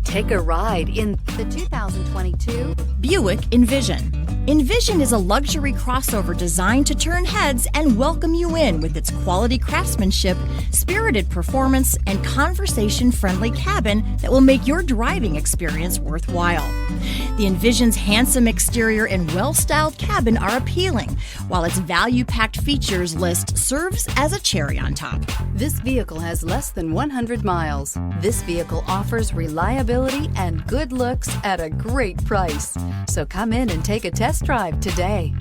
Take a ride in the 2022 Buick Envision. Envision is a luxury crossover designed to turn heads and welcome you in with its quality craftsmanship, spirited performance, and conversation-friendly cabin that will make your driving experience worthwhile. The Envision's handsome exterior and well-styled cabin are appealing, while its value-packed features list serves as a cherry on top. This vehicle has less than 100 miles. This vehicle offers reliability and good looks at a great price. So come in and take a test drive today.